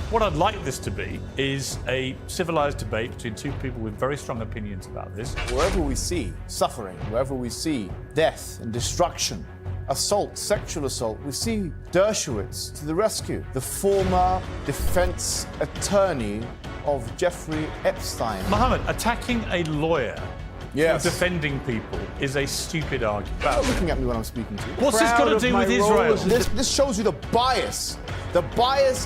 What I'd like this to be is a civilized debate between two people with very strong opinions about this. Wherever we see suffering, wherever we see death and destruction, assault, sexual assault, we see Dershowitz to the rescue, the former defense attorney of Jeffrey Epstein. Mohammed, attacking a lawyer Yes. for defending people is a stupid argument. Stop looking at me when I'm speaking to you. What's this got to do with Israel? This shows you the bias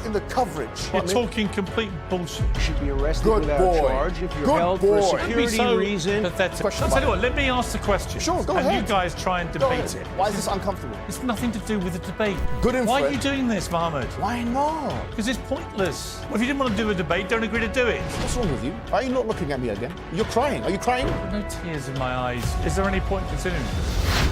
in the coverage. You're talking complete bullshit. You should be arrested Good without boy. charge if you're Good held for a boy. security so reason. pathetic. Question I'll tell you mark. what, let me ask the question. Sure, go and ahead. you guys try and Go debate ahead. it. Why is this uncomfortable? It's nothing to do with the debate. Good Why are inference. you doing this, Mohammed? Why not? Because it's pointless. Well, if you didn't want to do a debate, don't agree to do it. What's wrong with you? Why are you not looking at me again? You're crying. Are you crying? No tears in my eyes. Is there any point considering this?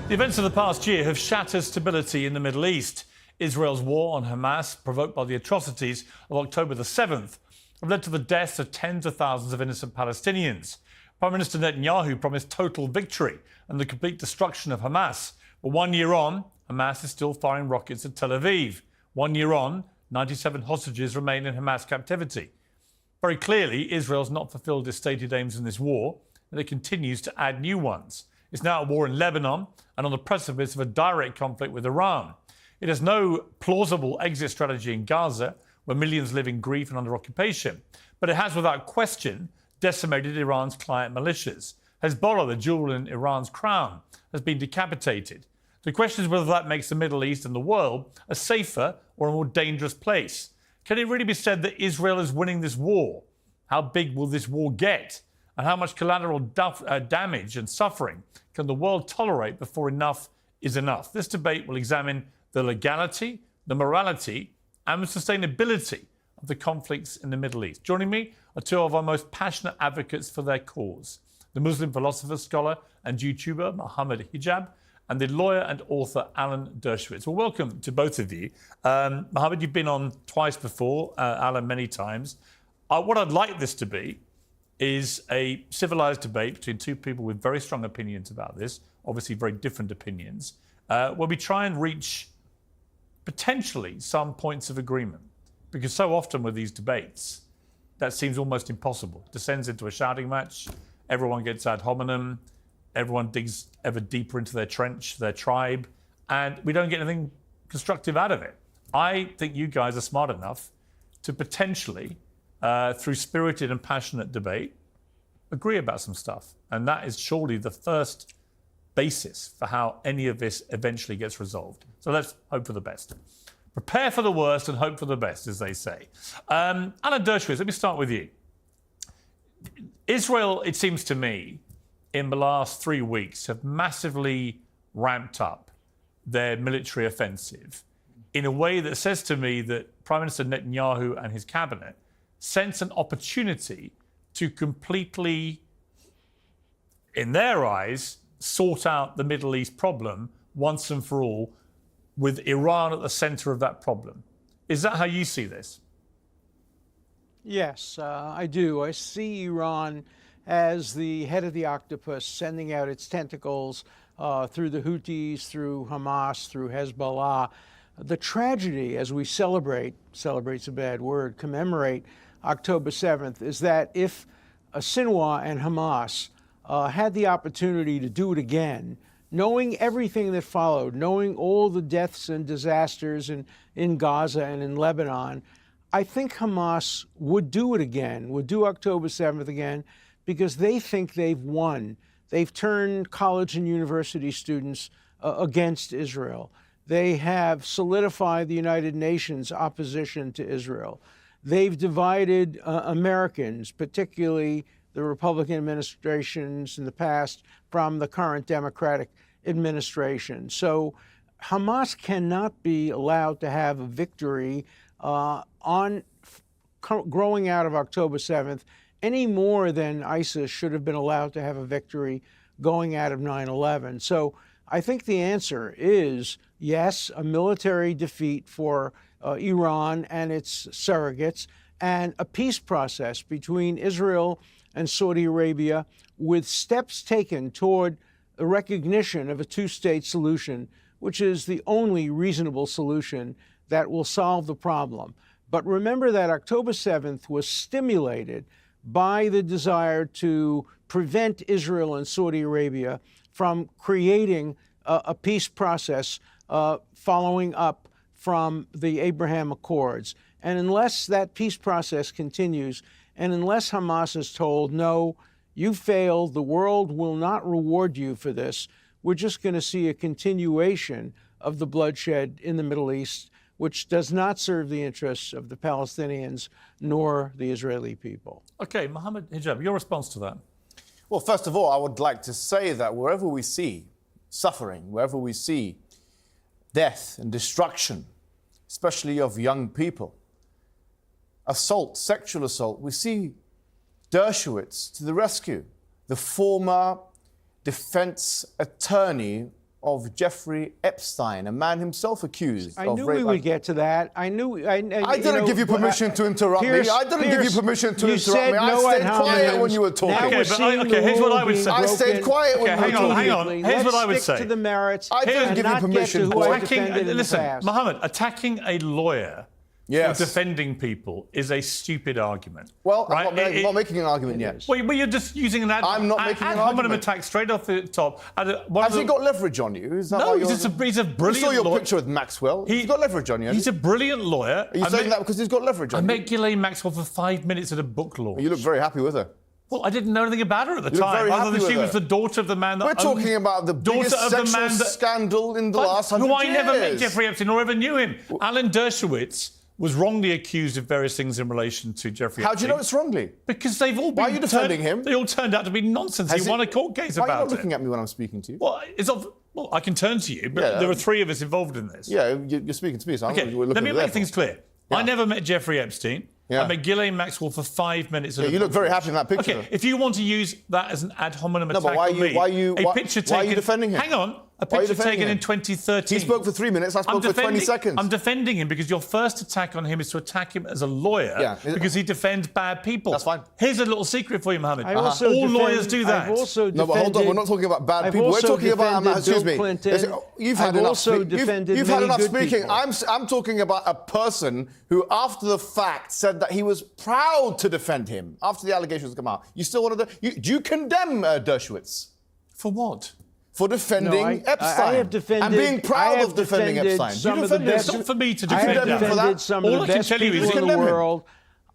The events of the past year have shattered stability in the Middle East. Israel's war on Hamas, provoked by the atrocities of October the 7th, have led to the deaths of tens of thousands of innocent Palestinians. Prime Minister Netanyahu promised total victory and the complete destruction of Hamas. But 1 year on, Hamas is still firing rockets at Tel Aviv. 1 year on, 97 hostages remain in Hamas captivity. Very clearly, Israel's not fulfilled its stated aims in this war, and it continues to add new ones. It's now at war in Lebanon and on the precipice of a direct conflict with Iran. It has no plausible exit strategy in Gaza, where millions live in grief and under occupation. But it has, without question, decimated Iran's client militias. Hezbollah, the jewel in Iran's crown, has been decapitated. The question is whether that makes the Middle East and the world a safer or a more dangerous place. Can it really be said that Israel is winning this war? How big will this war get? And how much collateral damage and suffering can the world tolerate before enough is enough? This debate will examine the legality, the morality, and the sustainability of the conflicts in the Middle East. Joining me are two of our most passionate advocates for their cause: the Muslim philosopher, scholar, and YouTuber Mohammed Hijab, and the lawyer and author Alan Dershowitz. Well, welcome to both of you. Mohammed, you've been on twice before, Alan many times. What I'd like this to be is a civilized debate between two people with very strong opinions about this, obviously very different opinions, where we try and reach potentially some points of agreement. Because so often with these debates, that seems almost impossible. It descends into a shouting match, everyone gets ad hominem, everyone digs ever deeper into their trench, their tribe, and we don't get anything constructive out of it. I think you guys are smart enough to potentially, through spirited and passionate debate, agree about some stuff. And that is surely the first basis for how any of this eventually gets resolved. So let's hope for the best. Prepare for the worst and hope for the best, as they say. Alan Dershowitz, let me start with you. Israel, it seems to me, in the last 3 weeks have massively ramped up their military offensive in a way that says to me that Prime Minister Netanyahu and his cabinet sense an opportunity to completely, in their eyes, sort out the Middle East problem once and for all, with Iran at the centre of that problem. Is that how you see this? Yes, I do. I see Iran as the head of the octopus sending out its tentacles through the Houthis, through Hamas, through Hezbollah. The tragedy, as we celebrate's a bad word, commemorate October 7th, is that if Sinwar and Hamas had the opportunity to do it again, knowing everything that followed, knowing all the deaths and disasters in Gaza and in Lebanon, I think Hamas would do it again, would do October 7th again, because they think they've won. They've turned college and university students against Israel. They have solidified the United Nations opposition to Israel. They've divided Americans, particularly the Republican administrations in the past, from the current Democratic administration. So Hamas cannot be allowed to have a victory on growing out of October 7th any more than ISIS should have been allowed to have a victory going out of 9/11. So I think the answer is yes, a military defeat for Iran and its surrogates, and a peace process between Israel and Saudi Arabia with steps taken toward the recognition of a two-state solution, which is the only reasonable solution that will solve the problem. But remember that October 7th was stimulated by the desire to prevent Israel and Saudi Arabia from creating a peace process following up from the Abraham Accords. And unless that peace process continues, and unless Hamas is told, no, you failed, the world will not reward you for this, we're just going to see a continuation of the bloodshed in the Middle East, which does not serve the interests of the Palestinians nor the Israeli people. OK, Mohammed Hijab, your response to that? Well, first of all, I would like to say that wherever we see suffering, wherever we see death and destruction, especially of young people, assault, sexual assault, we see Dershowitz to the rescue, the former defense attorney of Jeffrey Epstein, a man himself accused I of knew rape. we would get to that. I didn't give you permission to interrupt me. I didn't give you permission to interrupt me. I stayed quiet when you were talking. Okay, here's what I would say. I stayed quiet when you were talking. Hang on. Here's what I would say. Let's stick to the merits. I didn't give you permission. Listen, Mohammed, attacking a lawyer for defending people is a stupid argument. Well, right? I'm not making an argument yet. Well, you're just using an I'm not making an hominem argument. attack straight off the top. Has he got leverage on you? Is that No, why he's a brilliant lawyer. You saw your picture with Maxwell. He's got leverage on you. He's a brilliant lawyer. Are you saying that because he's got leverage on you? I met Ghislaine Maxwell for 5 minutes at a book launch. You look very happy with her. Well, I didn't know anything about her at the You look time, very other happy than she with was her. the daughter of the man that We're talking about the biggest sexual scandal in the last 100 years. Who I never met Jeffrey Epstein or ever knew him. Alan Dershowitz was wrongly accused of various things in relation to Jeffrey Epstein. How do you know it's wrongly? Because they've all been... Why are you defending him? They all turned out to be nonsense. He won a court case about it. Why are you not looking at me when I'm speaking to you? Well, well, I can turn to you, but there are three of us involved in this. Yeah, you're speaking to me, so Okay, let me make things clear. I never met Jeffrey Epstein. Yeah. I met Ghislaine Maxwell for 5 minutes. You look very happy in that picture. Okay, if you want to use that as an ad hominem attack but why are you defending him? Hang on. A picture taken in 2013. He spoke for 3 minutes, I spoke for 20 seconds. I'm defending him because your first attack on him is to attack him as a lawyer because he defends bad people. That's fine. Here's a little secret for you, Mohammed. All lawyers do that. No, but hold on, we're not talking about bad people. We're talking about, excuse me, you've had enough speaking. You've had enough speaking. I'm talking about a person who, after the fact, said that he was proud to defend him after the allegations come out. You still wanted to... Do you condemn Dershowitz? For what? For defending Epstein. I have defended, and being proud of defending Epstein. It's not for me to defend him. I have defended some of the best people in the world.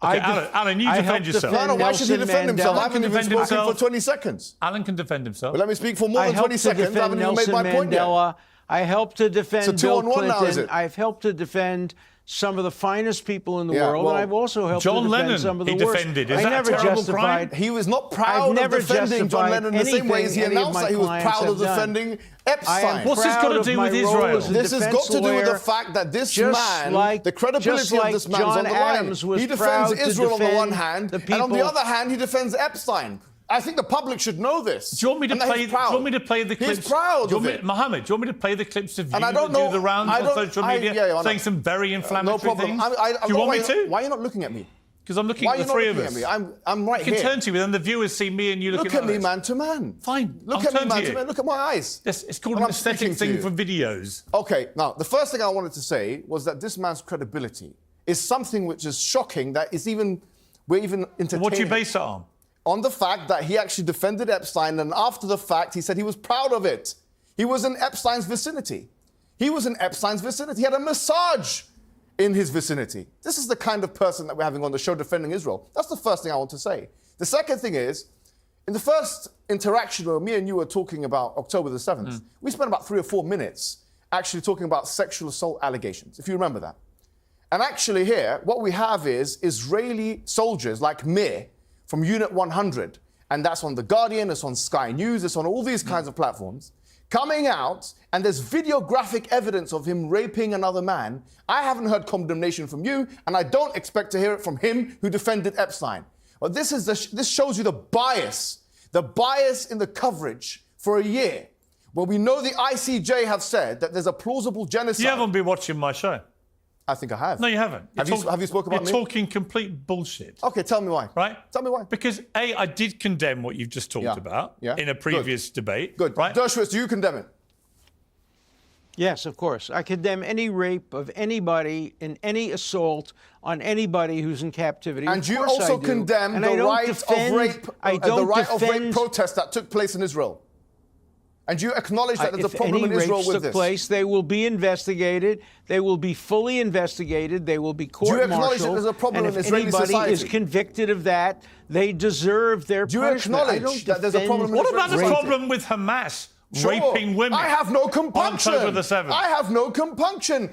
Okay, Alan, you defend yourself. No, why should he defend himself? I haven't even spoken for 20 seconds. Alan can defend himself. Well, let me speak for more than 20 seconds. I haven't even made my point yet. I helped to defend Bill Clinton. Now, is it? I've helped to defend some of the finest people in the world, and I've also helped to defend some of the worst. Defended. I never justified. He was not proud of defending John Lennon in the same way as he announced that he was proud of defending Epstein. What's this got to do with Israel? This has got to do with the fact that this man, the credibility of this man is on the line. He defends Israel on the one hand, and on the other hand, he defends Epstein. I think the public should know this. Do you want me to play? Do you want me to play the clips? He's proud of it. Mohammed, do you want me to play the clips of you and I don't know, do the rounds on social media saying some very inflammatory things? Do you want me to? Why are you not looking at me? Because I'm looking at the three of us. I'm right here. You can turn to me, then the viewers see me and you looking at me man to man. Fine. Look at me man to man. Look at my eyes. Yes, it's called an aesthetic thing for videos. Okay, now, the first thing I wanted to say was that this man's credibility is something which is shocking that we're even entertaining. What do you base it on? On the fact that he actually defended Epstein, and after the fact, he said he was proud of it. He was in Epstein's vicinity. He had a massage in his vicinity. This is the kind of person that we're having on the show defending Israel. That's the first thing I want to say. The second thing is, in the first interaction where me and you were talking about October the 7th, we spent about 3 or 4 minutes actually talking about sexual assault allegations, if you remember that. And actually here, what we have is Israeli soldiers like me, from Unit 100, and that's on The Guardian, it's on Sky News, it's on all these kinds of platforms, coming out, and there's videographic evidence of him raping another man. I haven't heard condemnation from you, and I don't expect to hear it from him who defended Epstein. Well, this shows you the bias in the coverage for a year, where we know the ICJ have said that there's a plausible genocide. You haven't been watching my show. I think I have. No, you haven't. Have you spoken about me? You're talking complete bullshit. Okay, tell me why. Right? Tell me why. Because, A, I did condemn what you've just talked about in a previous debate. Good. Right? Dershowitz, do you condemn it? Yes, of course. I condemn any rape of anybody and any assault on anybody who's in captivity. And you also condemn the right of rape protest that took place in Israel. And you acknowledge that there's a problem in Israel with this. If any rapes took place, they will be investigated. They will be fully investigated. They will be court-martialed. Do you acknowledge that there's a problem in Israeli society? And if anybody is convicted of that, they deserve their punishment. Do you acknowledge that there's a problem in What about the problem with Hamas? Raping women. I have no compunction. On October the 7th. I have no compunction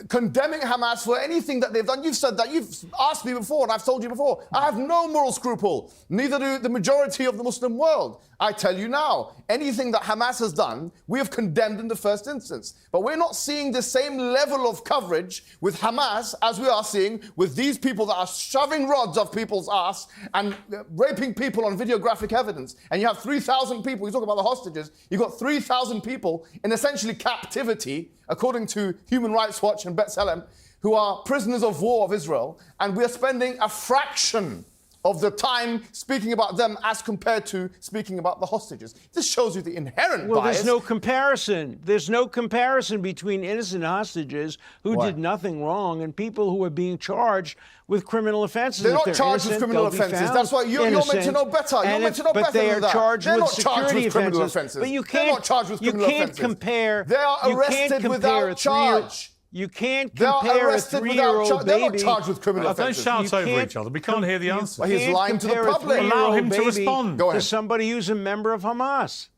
condemning Hamas for anything that they've done. You've said that. You've asked me before, and I've told you before. I have no moral scruple. Neither do the majority of the Muslim world. I tell you now, anything that Hamas has done, we have condemned in the first instance. But we're not seeing the same level of coverage with Hamas as we are seeing with these people that are shoving rods off people's ass and raping people on videographic evidence. And you have 3,000 people, you talk about the hostages, you've got 3,000 people in essentially captivity, according to Human Rights Watch and B'Tselem, who are prisoners of war of Israel, and we're spending a fraction of the time speaking about them as compared to speaking about the hostages. This shows you the inherent bias. Well, there's no comparison. There's no comparison between innocent hostages who did nothing wrong and people who are being charged with criminal offenses. They're not charged with criminal offenses. That's why you're meant to know better. You're meant to know better than that. But they are charged with security offenses. But you They're not charged with criminal offenses. Compare. They are arrested without charge. You can't compare a 3-year-old baby. They're not charged with criminal offenses. Don't shout over each other. We can't hear the answer. He's lying to the public. Allow him to respond. Go ahead. To somebody who's a member of Hamas.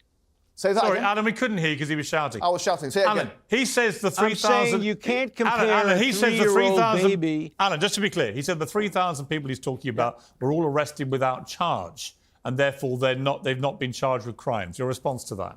Say that Sorry, again. Alan, we couldn't hear you because he was shouting. I was shouting. Say it Alan, again. he says the 3,000... I'm saying you can't compare Alan, a he says the 3-year-old 3,000... baby... Alan, just to be clear, he said the 3,000 people he's talking about were all arrested without charge, and therefore they've not been charged with crimes. Your response to that?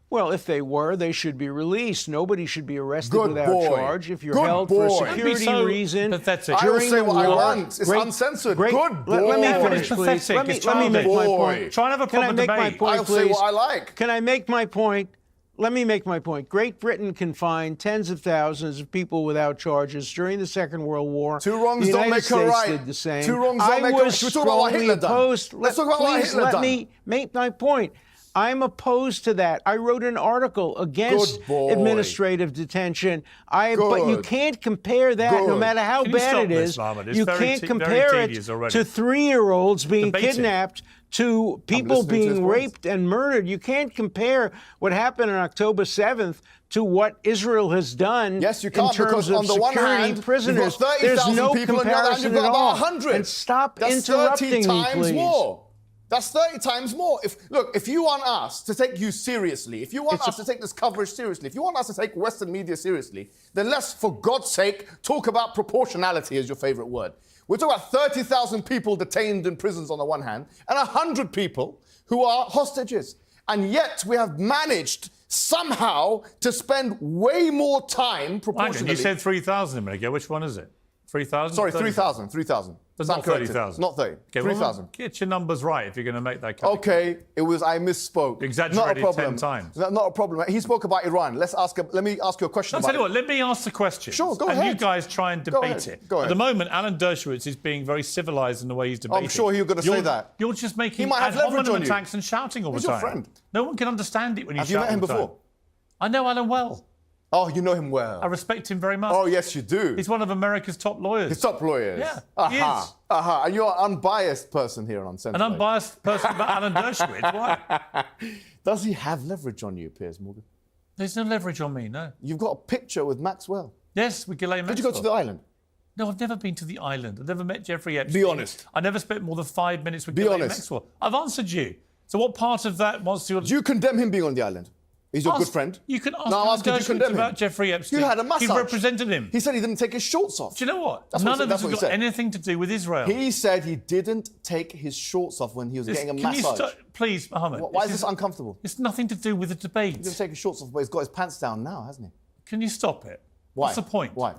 Well, if they were, they should be released. Nobody should be arrested without charge. If you're held for a security reason, pathetic. I will say what I want. It's uncensored. Good boy. Let me finish, please. Let me make my point. Try and have a proper debate. Can I make my point, I'll please? say what I like. Can I make my point? Let me make my point. Great Britain confined tens of thousands of people without charges during the Second World War. Two wrongs don't make a right. Did the same. Two wrongs don't make a right. Should we talk about what Hitler done? Let's talk about what Hitler done. Let me make my point. I'm opposed to that. I wrote an article against administrative detention. But you can't compare that, no matter how bad it is. You can't compare it to 3-year-olds being kidnapped, to people being raped and murdered. You can't compare what happened on October 7th to what Israel has done in terms of security prisoners. There's no comparison at all. And stop interrupting me, please. That's 30 times more. If you want us to take you seriously, if you want us to take this coverage seriously, if you want us to take Western media seriously, then let's, for God's sake, talk about proportionality as your favorite word. We're talking about 30,000 people detained in prisons on the one hand, and 100 people who are hostages. And yet we have managed somehow to spend way more time proportionally. You said 3,000 a minute ago. Which one is it? 3,000? Sorry, 3,000. 3,000. But not 30,000. Not 30. Okay, 3,000. Get your numbers right if you're going to make that kind Okay, I misspoke. Exaggerated not a problem. 10 times. Not a problem. He spoke about Iran. Let me ask you a question about it. Tell you what, let me ask the question. Sure, go ahead. ahead. And you guys try and debate it. Go ahead. At the moment, Alan Dershowitz is being very civilised in the way he's debating. I'm sure you're going to say that. You're just making ad hominem attacks and shouting all the time. He's your friend. No one can understand it when you shout. Have you met him before? I know Alan well. Oh, you know him well. I respect him very much. Oh, yes, you do. He's one of America's top lawyers. His top lawyers? Yeah, he is. And you're an unbiased person here on Central. An unbiased person about Alan Dershowitz? Why? Does he have leverage on you, Piers Morgan? There's no leverage on me, no. You've got a picture with Maxwell. Yes, with Ghislaine Maxwell. Did you go to the island? No, I've never been to the island. I've never met Jeffrey Epstein. Be honest. I never spent more than 5 minutes with Ghislaine Maxwell. I've answered you. So what part of that wants to... Do you condemn him being on the island? He's your good friend. You can ask Dershowitz about Jeffrey Epstein. You had a massage. He represented him. He said he didn't take his shorts off. Do you know what? None of this has got anything to do with Israel. He said he didn't take his shorts off when he was getting a massage. Please, Mohammed. Why is this uncomfortable? It's nothing to do with the debate. He didn't take his shorts off, but he's got his pants down now, hasn't he? Can you stop it? Why? What's the point? Why?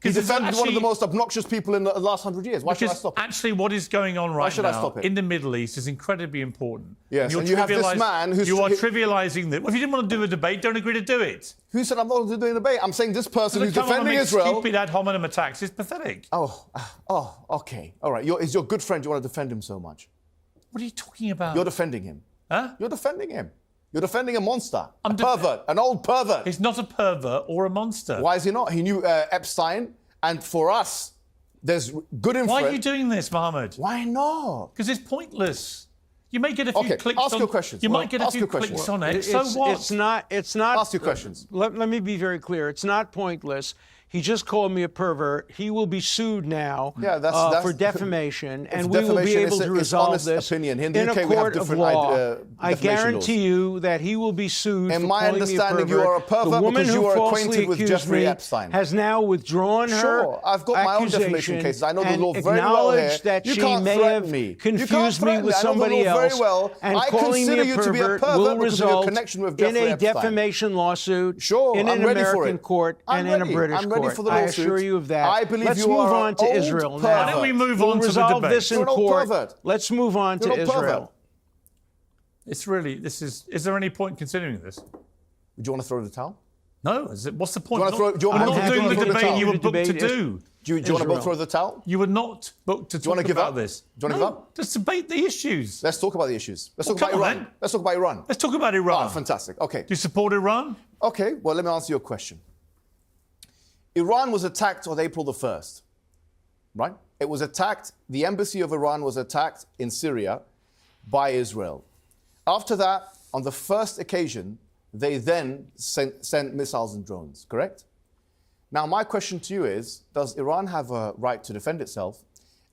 He defended one of the most obnoxious people in the last 100 years. Why should I stop it? Actually, what is going on right now in the Middle East is incredibly important. Yes, and you have this man who's... You are trivialising this. Well, if you didn't want to do a debate, don't agree to do it. Who said I'm not going to do a debate? I'm saying this person who's defending Israel... Stupid ad hominem attacks is pathetic. Oh, OK. All right. He's your good friend. You want to defend him so much. What are you talking about? You're defending him. Huh? You're defending him. You're defending a monster, a pervert, an old pervert. He's not a pervert or a monster. Why is he not? He knew Epstein, and for us, there's good influence. Why are you doing this, Mohammed? Why not? Because it's pointless. You may get a few clicks ask on... your questions. You might get a few clicks on it. So what? It's not... Ask your questions. Let me be very clear. It's not pointless. He just called me a pervert. He will be sued now for defamation, and we will be able to resolve this opinion. in a court of law. I guarantee you that he will be sued in for my calling me a understanding, pervert. you are a pervert the woman because you who are falsely acquainted with accused Jeffrey me Epstein. has now withdrawn her Sure, I've got my own defamation cases. I know the law very well here. Acknowledged that you she can't may threaten have me. confused me with somebody else, and I calling me consider a you to be a pervert pervert will because of your result connection with in Jeffrey a Epstein. defamation lawsuit Sure, in an I'm ready for American it. court and in a British I'm ready court. for the I lawsuit. assure you of that. I believe Let's you move are on an to old Israel pervert. now. Why don't we move We'll on to the resolve debate? this in You're an old court. pervert. Let's move on You're to an old pervert. Israel. It's really... Is there any point in considering this? Do you want to throw the towel? No. What's the point? Do you want to throw- I'm do you not want doing to the throw the debate towel? you were The booked to debate is- do. Do you want to both Israel. throw the towel? You were not booked to you wanna talk give about up? this. Do you want to give up? Just debate the issues. Let's talk about the issues. Let's talk Well, about come on, Iran. then. Let's talk about Iran. Let's talk about Iran. Ah, fantastic. Okay. Do you support Iran? Okay, well, let me answer your question. Iran was attacked on April the 1st, right? It was attacked, the embassy of Iran was attacked in Syria by Israel. After that, on the first occasion, they then sent missiles and drones, correct? Now, my question to you is, does Iran have a right to defend itself?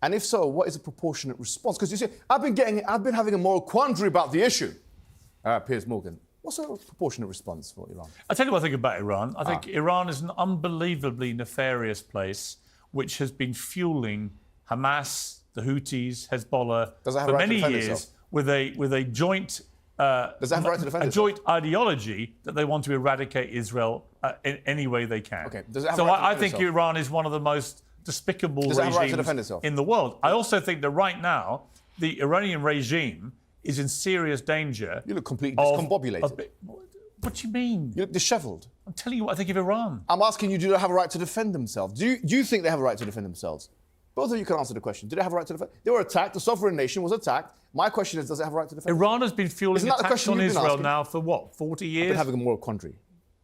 And if so, what is a proportionate response? Because you see, I've been having a moral quandary about the issue. Piers Morgan, what's a proportionate response for Iran? I'll tell you what I think about Iran. I think Iran is an unbelievably nefarious place which has been fueling Hamas, the Houthis, Hezbollah for many years with a joint Does it have a right to defend a itself? joint ideology that they want to eradicate Israel in any way they can. Okay. Does it have so a right to I defend think itself? Iran is one of the most despicable Does it have a right to regimes defend itself? in the world. I also think that right now the Iranian regime is in serious danger. You look completely discombobulated. What do you mean? You look dishevelled. I'm telling you what I think of Iran. I'm asking you, do they have a right to defend themselves? Do you think they have a right to defend themselves? Both of you can answer the question. Do they have a right to defend? They were attacked. The sovereign nation was attacked. My question is, does it have a right to defend? Iran has been fueling Isn't that the attacks question on you've been Israel asking? now for what, 40 years? I've been having a moral quandary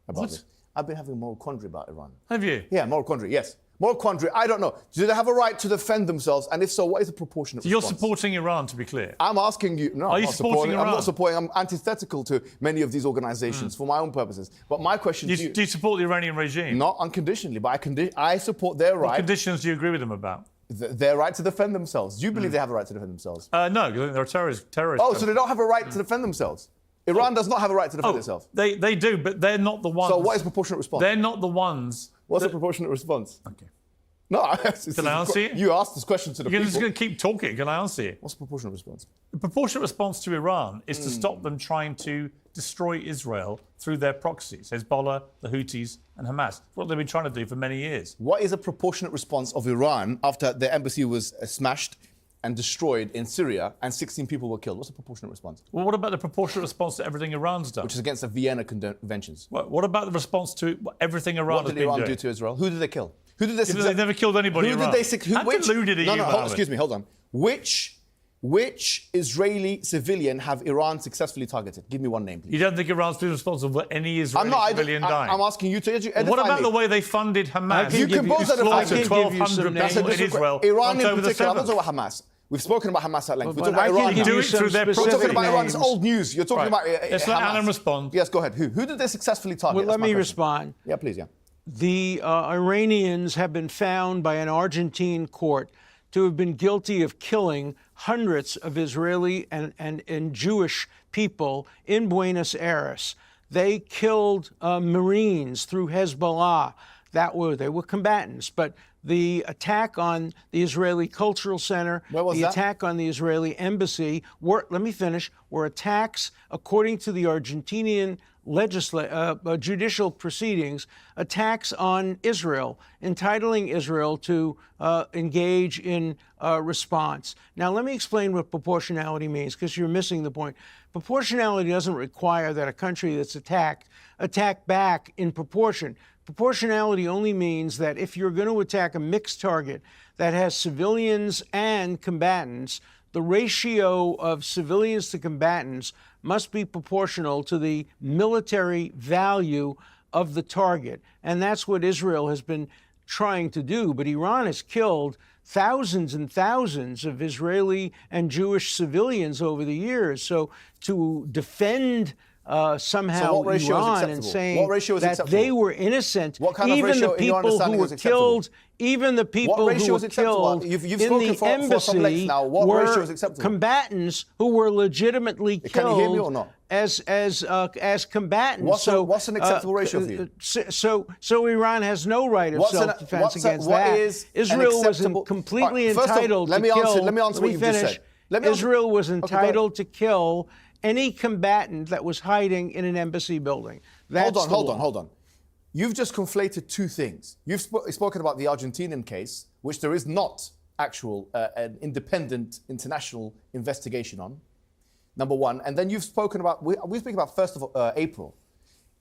about What? this. I've been having a moral quandary about Iran. Have you? Yeah, moral quandary, yes. Moral quandary, I don't know. Do they have a right to defend themselves? And if so, what is the proportionate You're response? supporting Iran, to be clear. I'm asking you. No, Are I'm you not supporting Iran? I'm not supporting. I'm antithetical to many of these organizations for my own purposes. But my question to you. Do you support the Iranian regime? Not unconditionally, but I support their What right. conditions do you agree with them about? Their right to defend themselves. Do you believe they have a right to defend themselves? No, because I think they're terrorists. Oh, so they don't have a right to defend themselves? Iran does not have a right to defend itself. They do, but they're not the ones. So what is proportionate response? They're not the ones. What's a proportionate response? Okay. No, Can I answer you? You asked this question to the You're people. just going to keep talking. Can I answer you? What's a proportionate response? The proportionate response to Iran is to stop them trying to destroy Israel through their proxies, Hezbollah, the Houthis, and Hamas. That's what they've been trying to do for many years. What is a proportionate response of Iran after their embassy was smashed and destroyed in Syria and 16 people were killed? What's a proportionate response? Well, what about the proportionate response to everything Iran's done? Which is against the Vienna Conventions. What about the response to everything Iran What has did been Iran doing? do to Israel? Who did they kill? Who did they They've never killed anybody in Who Iran. did they How deluded are you, Mohammed? Excuse me, hold on. Which Israeli civilian have Iran successfully targeted? Give me one name, please. You don't think Iran's been responsible for any Israeli civilian dying? I'm asking you to edify What about me. the way they funded Hamas? You can both edify slaughtered me. 1,200 That's people in Israel Iran on in October the particular, I'm not 7th. talking about Hamas. We've spoken about Hamas at length. We're But talking about I Iran can now. give you Do it through some their We're specific talking about Iran. It's names. old news. You're talking about Let's let Hamas. Alan respond. Yes, go ahead. Who did they successfully target? Well, That's let my me question. respond. Yeah, please, yeah. The Iranians have been found by an Argentine court to have been guilty of killing hundreds of Israeli and Jewish people in Buenos Aires. They killed Marines through Hezbollah. They were combatants, but the attack on the Israeli Cultural Center, the attack on the Israeli embassy were attacks, according to the Argentinian judicial proceedings, attacks on Israel, entitling Israel to engage in response. Now, let me explain what proportionality means, because you're missing the point. Proportionality doesn't require that a country that's attack back in proportion. Proportionality only means that if you're going to attack a mixed target that has civilians and combatants, the ratio of civilians to combatants must be proportional to the military value of the target. And that's what Israel has been trying to do. But Iran has killed thousands and thousands of Israeli and Jewish civilians over the years. So to defend somehow Iran and saying that they were innocent, even the people who were killed, even the people who were killed in the embassy were combatants who were legitimately killed. Can you hear me or not? As combatants. What's an acceptable ratio for you? So Iran has no right of self-defense against that. Israel was completely entitled to kill. Let me answer what you just said. Israel was entitled to kill any combatant that was hiding in an embassy building. Hold on. You've just conflated two things. You've spoken about the Argentinian case, which there is not actual an independent international investigation on, number one. And then you've spoken about, we speak about 1st of April.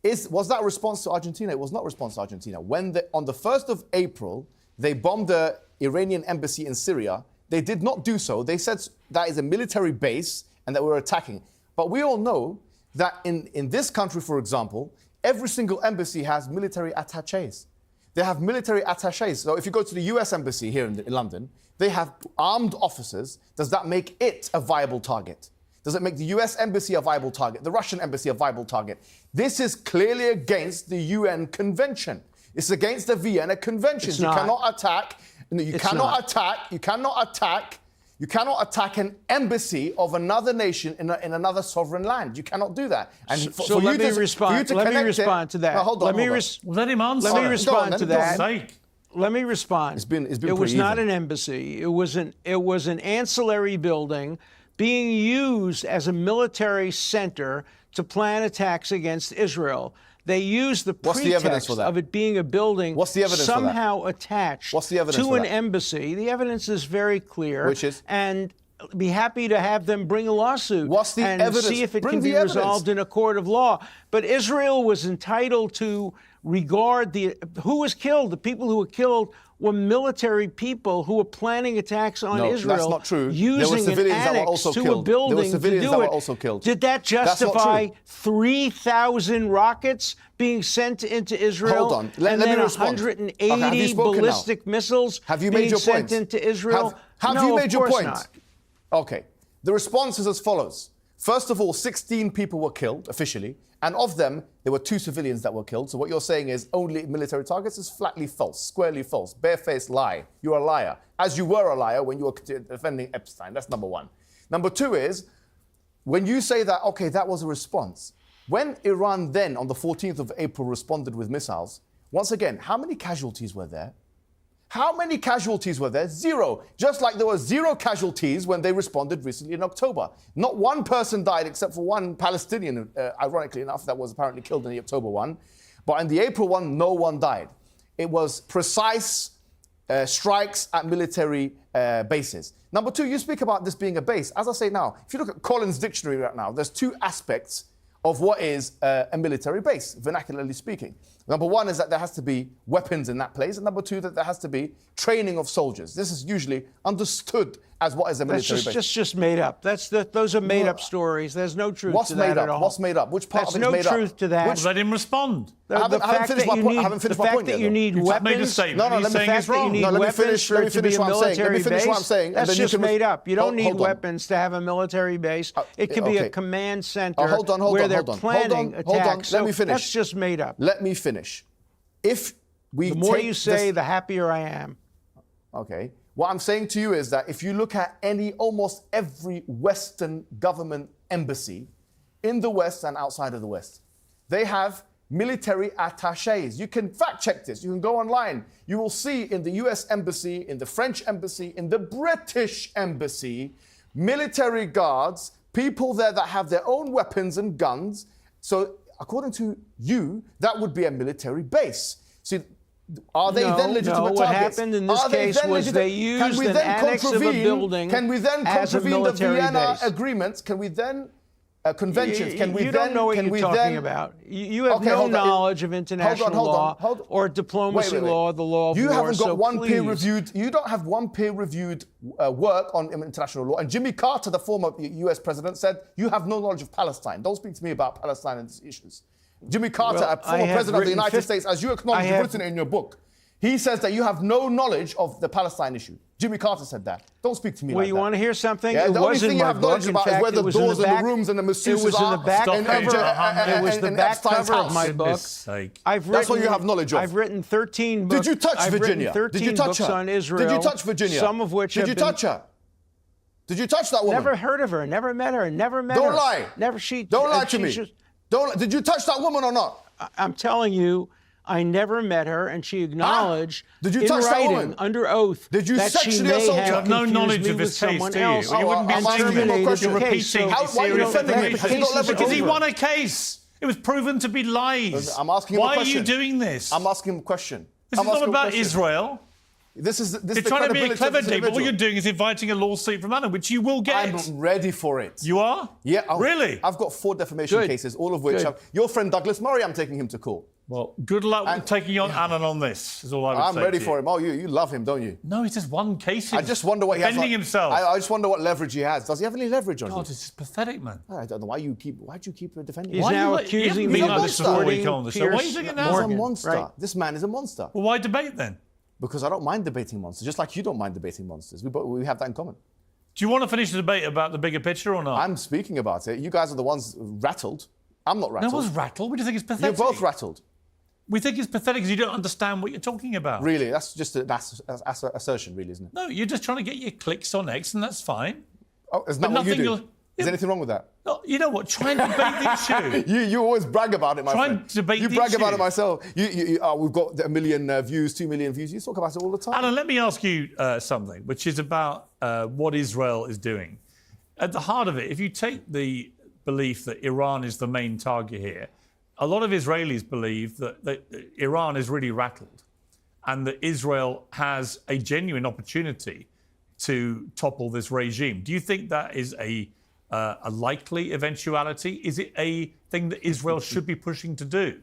Was that a response to Argentina? It was not a response to Argentina. When on the 1st of April, they bombed the Iranian embassy in Syria, they did not do so. They said that is a military base and that we're attacking. But we all know that in this country, for example, every single embassy has military attaches. They have military attaches. So if you go to the US embassy here in London, they have armed officers. Does that make it a viable target? Does it make the US embassy a viable target? The Russian embassy a viable target? This is clearly against the UN Convention. It's against the Vienna Convention. You cannot attack. You cannot attack an embassy of another nation in another sovereign land. You cannot do that. And let me respond to that. No, hold on. Let him answer. Let me respond to that. Let me respond. It's been it was not an embassy. It was an ancillary building being used as a military center to plan attacks against Israel. They used the pretext of it being a building somehow attached to an embassy. The evidence is very clear. Which is? And be happy to have them bring a lawsuit and see if it can be resolved in a court of law. But Israel was entitled to regard who was killed. The people who were killed were military people who were planning attacks on Israel. That's not true. Using an annex to a building to do it. Did that justify 3,000 rockets being sent into Israel? Hold on. Let me respond. 180 ballistic missiles being sent into Israel? Have you made your point? Not. Okay. The response is as follows. First of all, 16 people were killed officially, and of them, there were 2 civilians that were killed. So what you're saying is only military targets is flatly false, squarely false, barefaced lie. You're a liar, as you were a liar when you were defending Epstein. That's number one. Number 2 is, when you say that, okay, that was a response, when Iran then, on the 14th of April, responded with missiles, once again, how many casualties were there? How many casualties were there? 0. Just like there were 0 casualties when they responded recently in October. Not one person died except for one Palestinian, ironically enough, that was apparently killed in the October one. But in the April one, no one died. It was precise strikes at military bases. Number 2, you speak about this being a base. As I say now, if you look at Collins' dictionary right now, there's 2 aspects of what is a military base, vernacularly speaking. Number 1 is that there has to be weapons in that place, and number 2, that there has to be training of soldiers. This is usually understood as what is a military base. That's just made up. Those are made up stories. There's no truth to that at all. What's made up? Which part of it is made up? There's no truth to that. Let him respond. I haven't finished my point. The fact that you need weapons. Made a statement. Let me finish what I'm saying. That's just made up. You don't need weapons to have a military base. It can be a command center where they're planning attacks. Let me finish. That's just made up. Let me finish. The more you say, the happier I am. Okay. What I'm saying to you is that if you look at almost every Western government embassy in the West and outside of the West, they have military attaches. You can fact check this. You can go online. You will see in the US embassy, in the French embassy, in the British embassy, military guards, people there that have their own weapons and guns. So according to you, that would be a military base. See, are they then legitimate targets? What happened in this case was they used an annex of a building Can we then contravene the Vienna agreements? Can we then conventions. Can we you then? don't know what can you're we talking then, about. You have Okay, no hold on. knowledge of international law or diplomacy Wait. law, the law of you war. haven't got so one please. peer-reviewed. You don't have one peer-reviewed work on international law. And Jimmy Carter, the former U.S. president, said you have no knowledge of Palestine. Don't speak to me about Palestine and these issues. Jimmy Carter, Well, a former president of the United States, as you acknowledge, you've written it in your book. He says that you have no knowledge of the Palestine issue. Jimmy Carter said that. Don't speak to me Well, like you that. want to hear something? Yeah, It the only was in thing you my have knowledge book. In about is fact, where the it was in doors the and back- the rooms and the masseuses It was in the back and cover. It was the back Epstein's cover of house. my book. Goodness sake. That's what you have knowledge of. I've written 13 books. Did you touch I've Virginia? Written 13 Did you touch books her? on Israel. Did you touch Virginia? Some of which Did have you been, touch her? Did you touch that woman? Never heard of her. Never met her. Never met her. Don't lie. Never. She. Don't lie to me. Just, Did you touch that woman or not? I'm telling you, I never met her, and she acknowledged Did you in touch that writing, woman? under oath, Did you that she sexually may assault her? have You have no confused knowledge me of his with someone case, do you? else. You wouldn't be I'm saying asking you more that. questions. You're Okay, repeating so- it. Why are you Serious defending him? information. Has he got leverage Because he over won her? a case. It was proven to be lies. I'm asking him a Why question. are you doing this? I'm asking him a question. This I'm is not asking him a about question. Israel. This is You're the trying to be a credibility of clever this dick, but all individual. you're doing is inviting a lawsuit from Alan, which you will get. I'm ready for it. You are? Yeah. Really? I've got 4 defamation Good. cases, all of which Good. your friend Douglas Murray, I'm taking him to court. Well, good luck with taking on Alan on this, is all I would I'm say ready to for you. him. Oh, you love him, don't you? No, he's just one case. I just wonder what he has. Defending himself. I just wonder what leverage he has. Does he have any leverage on God, you? this is pathetic, man. I don't know why you keep defending He's him. now you accusing haven't me been of like this before we supporting come on the show. Why are you Piers doing it He's now? a Morgan, monster. right? This man is a monster. Well, why debate then? Because I don't mind debating monsters, just like you don't mind debating monsters. We have that in common. Do you want to finish the debate about the bigger picture or not? I'm speaking about it. You guys are the ones rattled. I'm not No rattled. one's rattled. We just think it's You're pathetic. both rattled. We think it's pathetic because you don't understand what you're talking about. Really, that's just an assertion, really, isn't it? No, you're just trying to get your clicks on X, and that's fine. Oh, isn't that But what you nothing do? you'll- Is anything wrong with that? No, you know what? Try and debate the issue. You always brag about it, my Try friend. and debate you the brag about issue. it myself. We've got 1 million views, 2 million views. You talk about it all the time. Alan, let me ask you something, which is about what Israel is doing. At the heart of it, if you take the belief that Iran is the main target here, a lot of Israelis believe that Iran is really rattled and that Israel has a genuine opportunity to topple this regime. Do you think that is a likely eventuality? Is it a thing that Israel should be pushing to do?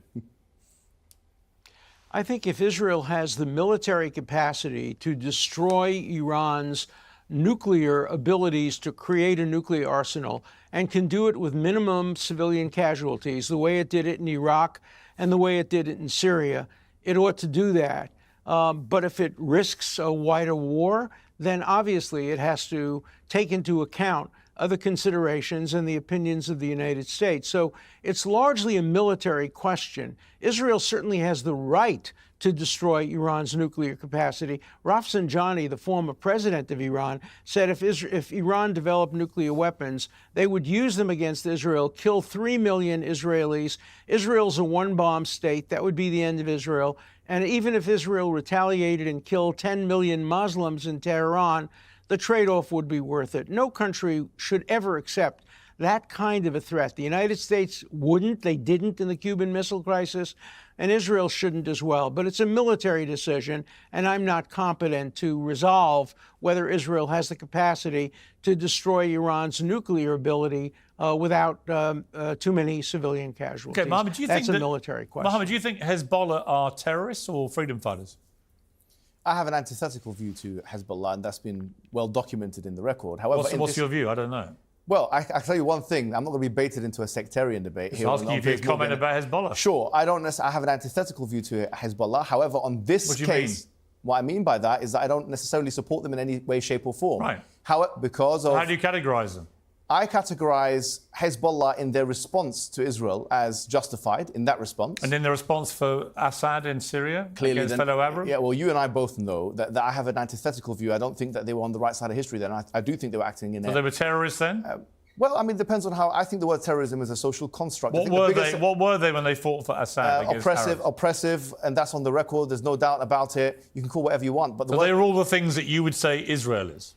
I think if Israel has the military capacity to destroy Iran's nuclear abilities to create a nuclear arsenal and can do it with minimum civilian casualties, the way it did it in Iraq and the way it did it in Syria, it ought to do that. But if it risks a wider war, then obviously it has to take into account other considerations and the opinions of the United States. So it's largely a military question. Israel certainly has the right to destroy Iran's nuclear capacity. Rafsanjani, the former president of Iran, said if Iran developed nuclear weapons, they would use them against Israel, kill 3 million Israelis. Israel's a one-bomb state. That would be the end of Israel. And even if Israel retaliated and killed 10 million Muslims in Tehran, the trade-off would be worth it. No country should ever accept that kind of a threat. The United States wouldn't. They didn't in the Cuban Missile Crisis, and Israel shouldn't as well. But it's a military decision, and I'm not competent to resolve whether Israel has the capacity to destroy Iran's nuclear ability without too many civilian casualties. Okay, Mohammed, do you That's think a military question. Mohammed, do you think Hezbollah are terrorists or freedom fighters? I have an antithetical view to Hezbollah, and that's been well documented in the record. However, What's your view? I don't know. Well, I tell you one thing. I'm not going to be baited into a sectarian debate Just here. asking you on for your Piers comment Morgan. about Hezbollah. Sure, I don't necessarily. I have an antithetical view to Hezbollah. However, on this What do you case, mean? what I mean by that is that I don't necessarily support them in any way, shape, or form. Right. Because of How do you categorize them? I categorize Hezbollah in their response to Israel as justified in that response. And in the response for Assad in Syria against then- fellow Arabs? Yeah, well, you and I both know that I have an antithetical view. I don't think that they were on the right side of history then. I do think they were acting in So they were terrorists then? Well, I mean, it depends on how. I think the word terrorism is a social construct. I What think the were biggest- they? What were they when they fought for Assad against Arabs? oppressive, and that's on the record. There's no doubt about it. You can call whatever you want, but the So word, they were all the things that you would say Israel is.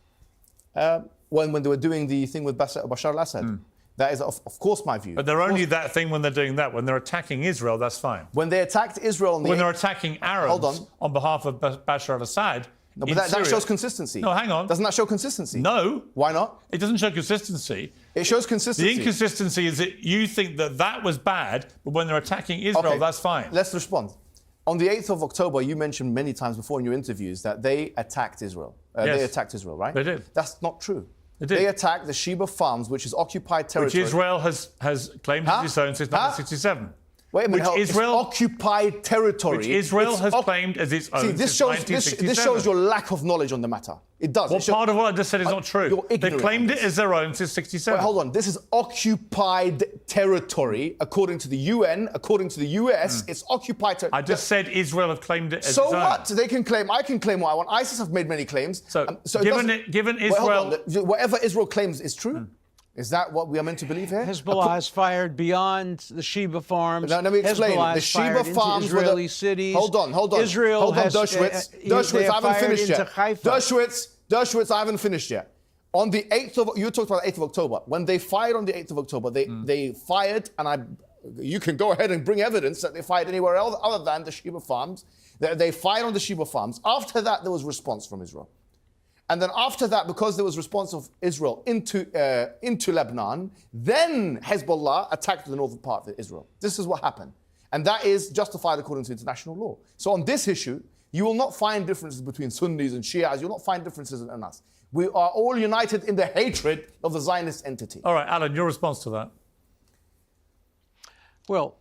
when they were doing the thing with Bashar al-Assad, that is of course my view. But they're only that thing when they're doing that. When they're attacking Israel, that's fine. When they attacked Israel, When they're attacking Arabs Hold on. on behalf of Bashar al-Assad, No, in but that Syria. shows consistency. No, hang on. Doesn't that show consistency? No. Why not? It doesn't show consistency. It shows consistency. The inconsistency is that you think that that was bad, but when they're attacking Israel, Okay, that's fine. Let's respond. On the 8th of October, you mentioned many times before in your interviews that they attacked Israel. Yes. They attacked Israel, right? They did. That's not true. They did. They attacked the Sheba Farms, which is occupied territory. Which Israel has claimed as its own since 1967. Wait a minute. Which Israel, it's occupied territory. Which Israel has claimed as its own this since shows 1967. this shows your lack of knowledge on the matter. It does. What part of what I just said is not true? They've claimed it as their own since 1967. Wait, hold on. This is occupied territory, according to the UN, according to the US. It's occupied territory. I just said Israel have claimed it as So its own. what? They can claim. I can claim what I want. ISIS have made many claims. So, it given Wait, hold Israel... on. Whatever Israel claims is true. Is that what we are meant to believe here? Hezbollah has fired beyond the Sheba farms. Now, let me explain. Hezbollah The has Sheba fired farms into were Israeli cities. Hold on. Israel hold on, has, Dershowitz, I haven't finished yet. Dershowitz, I haven't finished yet. On the 8th of... You talked about the 8th of October. When they fired on the 8th of October, they fired, and you can go ahead and bring evidence that they fired anywhere else other than the Sheba farms. They fired on the Sheba farms. After that, there was response from Israel. And then after that, because there was response of Israel into Lebanon, then Hezbollah attacked the northern part of Israel. This is what happened. And that is justified according to international law. So on this issue, you will not find differences between Sunnis and Shias. You'll not find differences in us. We are all united in the hatred of the Zionist entity. All right, Alan, your response to that? Well,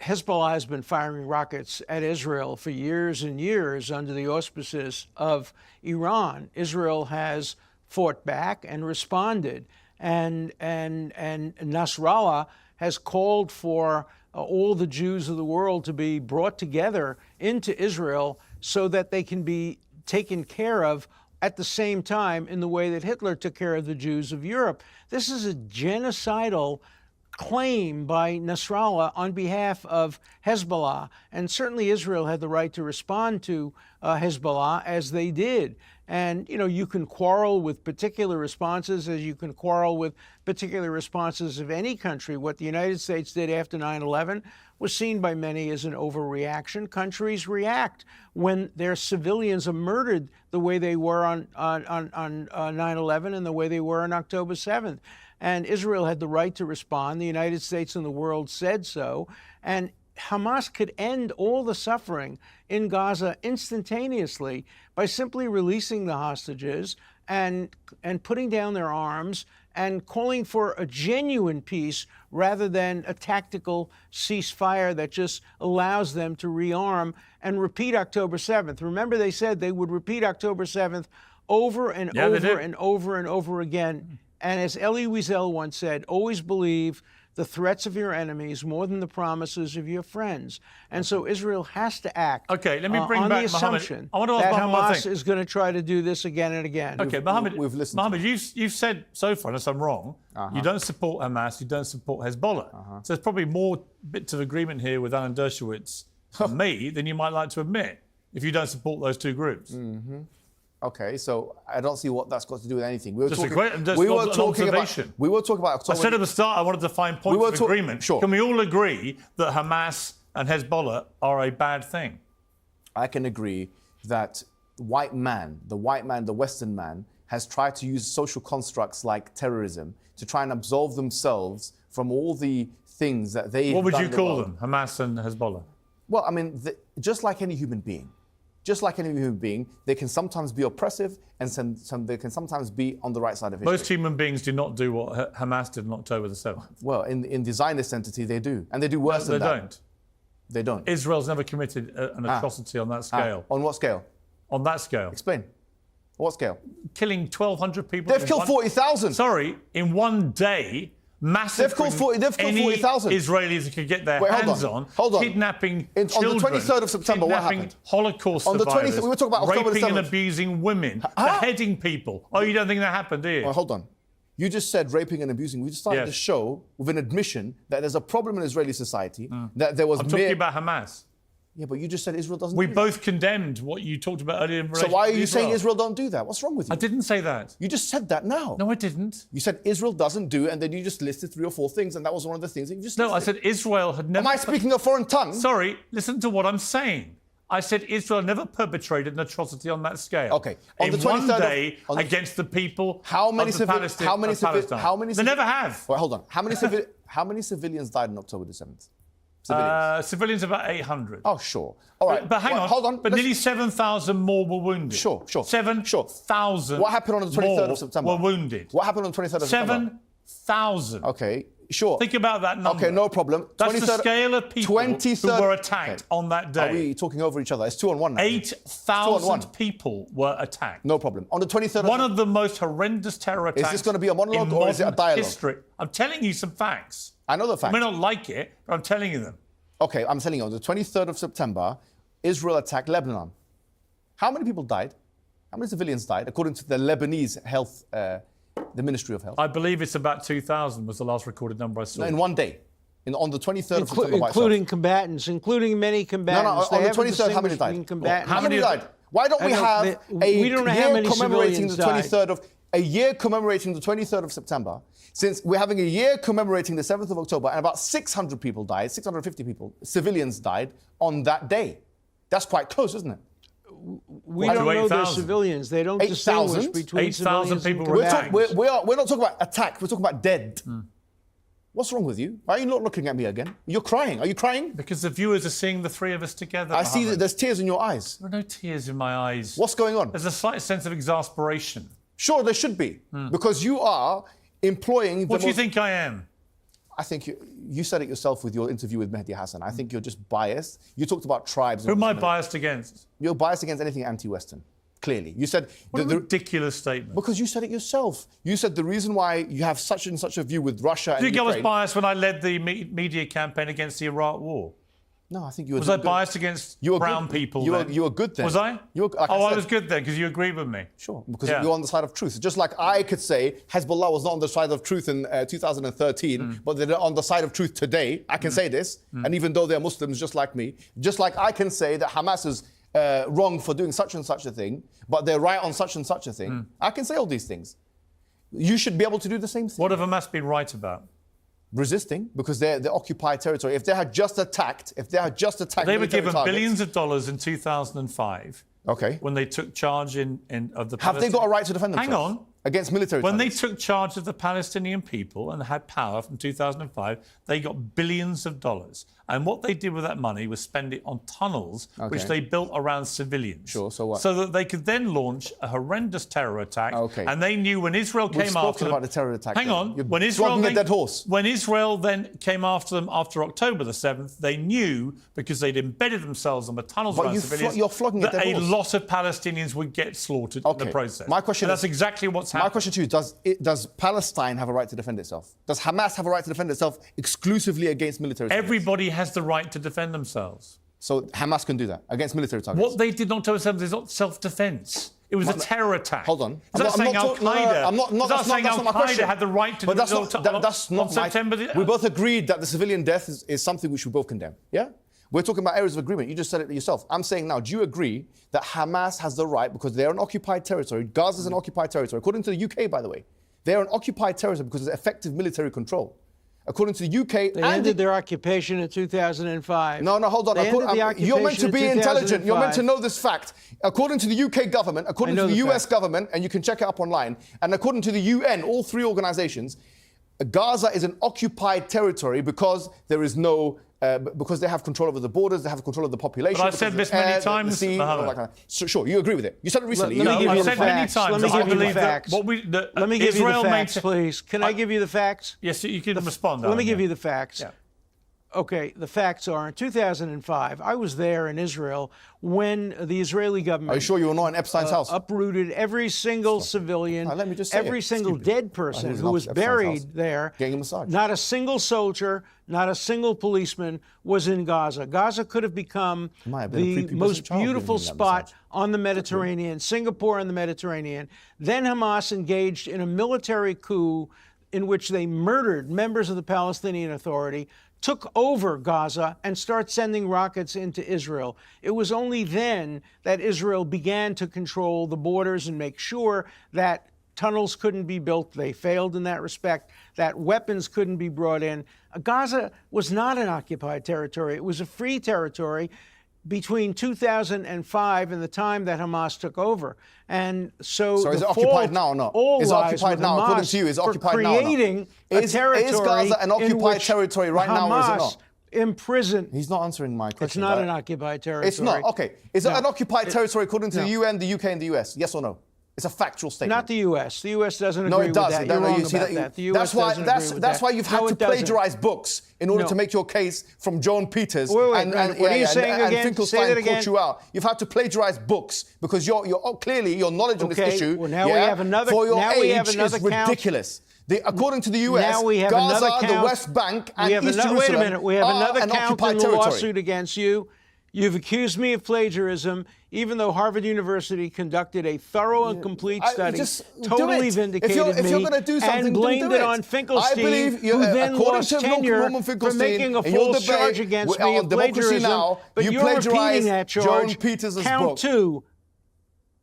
Hezbollah has been firing rockets at Israel for years and years under the auspices of Iran. Israel has fought back and responded, and Nasrallah has called for all the Jews of the world to be brought together into Israel so that they can be taken care of at the same time in the way that Hitler took care of the Jews of Europe. This is a genocidal claim by Nasrallah on behalf of Hezbollah, and certainly Israel had the right to respond to Hezbollah as they did. And, you can quarrel with particular responses as you can quarrel with particular responses of any country. What the United States did after 9/11 was seen by many as an overreaction. Countries react when their civilians are murdered the way they were on 9/11 and the way they were on October 7th. And Israel had the right to respond. The United States and the world said so. And Hamas could end all the suffering in Gaza instantaneously by simply releasing the hostages and putting down their arms and calling for a genuine peace rather than a tactical ceasefire that just allows them to rearm and repeat October 7th. Remember, they said they would repeat October 7th over and over again. And as Elie Wiesel once said, always believe the threats of your enemies more than the promises of your friends. And so Israel has to act Okay, let me bring on back the assumption Mohammed. I want to ask that Mohammed one Hamas thing. is going to try to do this again and again. Okay, Mohammed, we've listened Mohammed, you've said so far, unless I'm wrong, you don't support Hamas, you don't support Hezbollah. So there's probably more bits of agreement here with Alan Dershowitz and me than you might like to admit if you don't support those two groups. Okay, so I don't see what that's got to do with anything. We were Just talking, an observation. we were talking about I said at the start I wanted to find points of agreement. Sure. Can we all agree that Hamas and Hezbollah are a bad thing? I can agree that the Western man, has tried to use social constructs like terrorism to try and absolve themselves from all the things that they. What would you call them, Hamas and Hezbollah? Well, I mean, just like any human being. Just like any human being, they can sometimes be oppressive and they can sometimes be on the right side of history. Most human beings do not do what Hamas did on October the 7th. Well, in the Zionist entity, they do. And they do worse than that. They don't. They don't. Israel's never committed an atrocity on that scale. On what scale? On that scale. Explain. What scale? Killing 1,200 people. They've killed 40,000. Sorry, in one day. Massacring they've killed 40,000 Israelis who could get their hands on. Kidnapping children. On the 23rd of September, what happened? Holocaust on the survivors. 23rd, we were talking about October raping 7th. and abusing women, beheading people. Oh, you don't think that happened, do you? Well, hold on. You just said raping and abusing. We just started the show with an admission that there's a problem in Israeli society. That there was. I'm talking about Hamas. Yeah, but you just said Israel doesn't. We do both that. condemned what you talked about earlier in relation So why are to you Israel. saying Israel don't do that? What's wrong with you? I didn't say that. You just said that now. No, I didn't. You said Israel doesn't do, and then you just listed 3 or 4 things, and that was one of the things that you just listed. No, I said Israel had never... Am I speaking a foreign tongue? Sorry, listen to what I'm saying. I said Israel never perpetrated an atrocity on that scale. Okay. On In the 23rd one day against the people Palestine. They never have. Well, hold on. How many civilians died on October the 7th? Civilians about 800. Oh, sure. All right. But hang on. Hold on. But nearly 7,000 more were wounded. Sure. 7,000 What happened on the 23rd of September? were wounded. What happened on the 23rd of September? 7,000. Okay. Sure. Think about that number. Okay, no problem. That's the scale of people who were attacked on that day. Are we talking over each other? It's 2-on-1 now. 8,000 people were attacked. No problem. On the 23rd One of the most horrendous terror attacks. Is this going to be a monologue or is it a dialogue? History. I'm telling you some facts. I know the facts. You may not like it, but I'm telling you them. Okay, I'm telling you, on the 23rd of September, Israel attacked Lebanon. How many people died? How many civilians died, according to the Lebanese health, the Ministry of Health? I believe it's about 2,000 was the last recorded number I saw. No, in one day. On the 23rd of September. Including combatants, including many combatants. No, on the 23rd, how many died? How many died? Why don't we have a year commemorating the 23rd of... A year commemorating the 23rd of September, since we're having a year commemorating the 7th of October, and about 600 people died, 650 people, civilians died on that day. That's quite close, isn't it? We don't know they're civilians. They don't distinguish between 8,000 people were attacked. We're not talking about attack. We're talking about dead. What's wrong with you? Why are you not looking at me again? You're crying. Are you crying? Because the viewers are seeing the three of us together. I see that there's tears in your eyes. There are no tears in my eyes. What's going on? There's a slight sense of exasperation. Sure, there should be. Because you are employing... What do you think I am? I think you said it yourself with your interview with Mehdi Hassan. I think you're just biased. You talked about tribes. Who am I biased against? You're biased against anything anti-Western, clearly. You said... What a ridiculous statement. Because you said it yourself. You said the reason why you have such and such a view with Russia and Do you think Ukraine... I was biased when I led the media campaign against the Iraq war? No, I think you were... Was I biased against brown people then? You were good then. Was I? I was good then because you agreed with me. Sure, because you're on the side of truth. Just like I could say Hezbollah was not on the side of truth in 2013, but they're on the side of truth today. I can say this, and even though they're Muslims just like me, just like I can say that Hamas is wrong for doing such and such a thing, but they're right on such and such a thing. I can say all these things. You should be able to do the same thing. What have Hamas been right about? Resisting, because they're occupied territory. If they had just attacked, they were given billions of dollars in 2005. Okay. When they took charge of the. Have they got a right to defend themselves? Hang on. Against military. When targets? they took charge of the Palestinian people and had power from 2005, they got billions of dollars. And what they did with that money was spend it on tunnels, which they built around civilians. Sure, so what? So that they could then launch a horrendous terror attack. Okay. And they knew when Israel came after them... about the terror attack. Hang on. When Israel then came after them after October the 7th, they knew, because they'd embedded themselves on the tunnels around civilians, that a lot of Palestinians would get slaughtered in the process. My question is... That's exactly what's happening. My question to you, does Palestine have a right to defend itself? Does Hamas have a right to defend itself exclusively against military targets? Everybody has the right to defend themselves. So Hamas can do that against military targets? What they did on October 7th is not self-defense. It was a terror attack. Hold on. Is that saying Al-Qaeda? That's not my question. Had the right to but that's not September? We both agreed that the civilian death is something we should both condemn. Yeah? We're talking about areas of agreement. You just said it yourself. I'm saying now, do you agree that Hamas has the right, because they're an occupied territory, Gaza is an occupied territory, according to the UK, by the way, they're an occupied territory because there's effective military control. According to the UK... They ended their occupation in 2005. No, hold on. You're meant to be intelligent. You're meant to know this fact. According to the UK government, according to the US government, and you can check it up online, and according to the UN, all three organizations, Gaza is an occupied territory because there is no... because they have control over the borders, they have control of the population. But I've said this many times, So, sure, you agree with it. You said it recently. I've said many times. Let me give you the facts. Let me give you the facts, please. Can I give you the facts? Yes, you can respond. Let me give you the facts. Yeah. Okay, the facts are, in 2005, I was there in Israel when the Israeli government... Are you sure you were not in Epstein's house? ...uprooted every single civilian, every single dead person who was buried there. Getting a massage. Not a single soldier, not a single policeman was in Gaza. Gaza could have become the most beautiful spot on the Mediterranean, Singapore and the Mediterranean. Then Hamas engaged in a military coup in which they murdered members of the Palestinian Authority, took over Gaza, and start sending rockets into Israel. It was only then that Israel began to control the borders and make sure that tunnels couldn't be built. They failed in that respect, that weapons couldn't be brought in. Gaza was not an occupied territory. It was a free territory between 2005 and the time that Hamas took over. And so is the it occupied fault now or not? all Is it lies occupied with now? Hamas According to you, is it for occupied now or not? creating a territory Is Gaza an in occupied which territory right now, or is it Hamas not? imprisoned. He's not answering my question. It's not an occupied territory. It's not. Okay. Is it an occupied territory according to the UN, the UK, and the US? Yes or no? It's a factual statement. Not the U.S. The U.S. doesn't agree No, it with doesn't. that. You're wrong you see about that. The U.S. That's why. doesn't agree with That's that. why you've had No, to it doesn't. plagiarize books in order to make your case from Joan Peters. Wait, and what are you saying and again? Finkelstein Say that again. caught you out. You've had to plagiarize books because clearly your knowledge on this issue. Well, now we have another. For your now age we have another is count. ridiculous. According to the US, now we have Gaza, another count. the West Bank, and East Jerusalem wait a minute. We have another an count occupied in the territory. lawsuit against you. You've accused me of plagiarism, even though Harvard University conducted a thorough and complete study, totally vindicated if you're gonna do something, and blamed it on Finkelstein, who then lost tenure for making a false charge against me of plagiarism. But you're repeating that charge. Joan Peters' Count book. 2.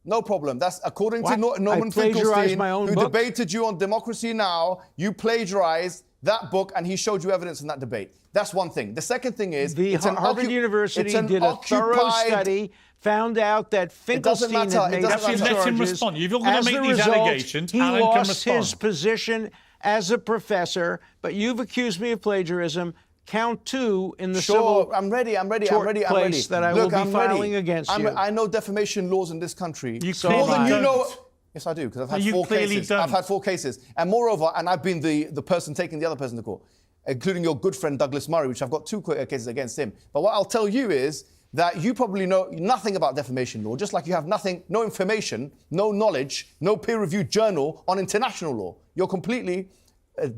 No problem. That's according to What? Norman I plagiarized Finkelstein, my own who book? debated you on Democracy Now! You plagiarized that book, and he showed you evidence in that debate. That's one thing. The second thing is Harvard University did a thorough study, found out that Finkelstein had made up Let him charges. respond. If you're going to make these result, allegations, he Alan can lost respond. his position as a professor, but you've accused me of plagiarism. Count 2 in the civil I'm ready. that I Look, will be I'm filing ready. against you. I know defamation laws in this country. You more than you don't. know. Yes, I do, because I've had You 4 clearly cases. don't. I've had 4 cases. And moreover, I've been the person taking the other person to court, including your good friend Douglas Murray, which I've got 2 cases against him. But what I'll tell you is that you probably know nothing about defamation law, just like you have no information, no knowledge, no peer-reviewed journal on international law. You're completely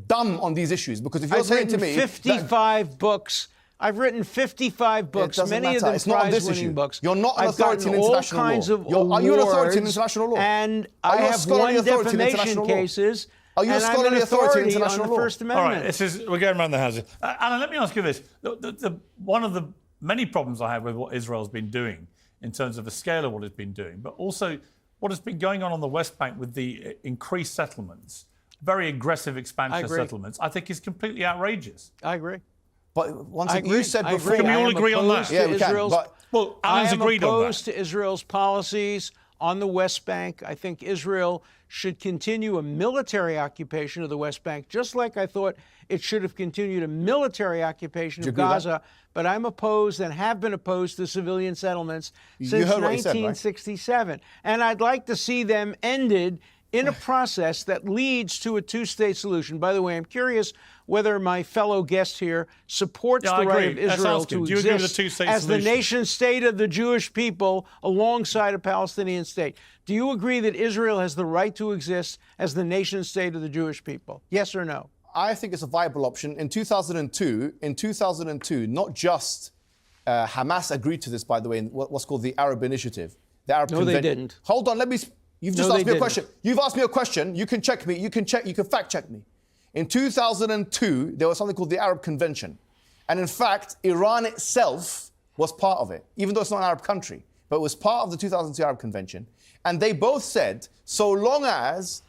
dumb on these issues, because if you're saying to me... 55 books. I've written 55 books, many of them prize-winning books. You're not an authority in international all kinds law. Of Are you an authority in international law? And I have won defamation cases. Are you a scholarly authority in international on law? the First Amendment. All right, we're going around the houses. Alan, let me ask you this. One of the many problems I have with what Israel's been doing in terms of the scale of what it's been doing, but also what has been going on the West Bank with the increased settlements, very aggressive expansion of settlements, I think is completely outrageous. I agree. But once again, you said before... Can we all agree on that? Yeah, we can. Well, Alan's agreed on that. I am opposed to Israel's policies on the West Bank. I think Israel should continue a military occupation of the West Bank, just like I thought it should have continued a military occupation of Gaza. But I'm opposed and have been opposed to civilian settlements since 1967. And I'd like to see them ended in a process that leads to a 2-state solution. By the way, I'm curious whether my fellow guest here supports the right of Israel to exist as the nation state of the Jewish people alongside a Palestinian state. Do you agree that Israel has the right to exist as the nation state of the Jewish people? Yes or no? I think it's a viable option. In 2002, not just Hamas agreed to this, by the way, in what's called the Arab Initiative. The Arab No, they didn't. Hold on, You've just asked me a question. You've asked me a question. You can check me. You can fact check me. In 2002, there was something called the Arab Convention. And in fact, Iran itself was part of it, even though it's not an Arab country. But it was part of the 2002 Arab Convention. And they both said, so long as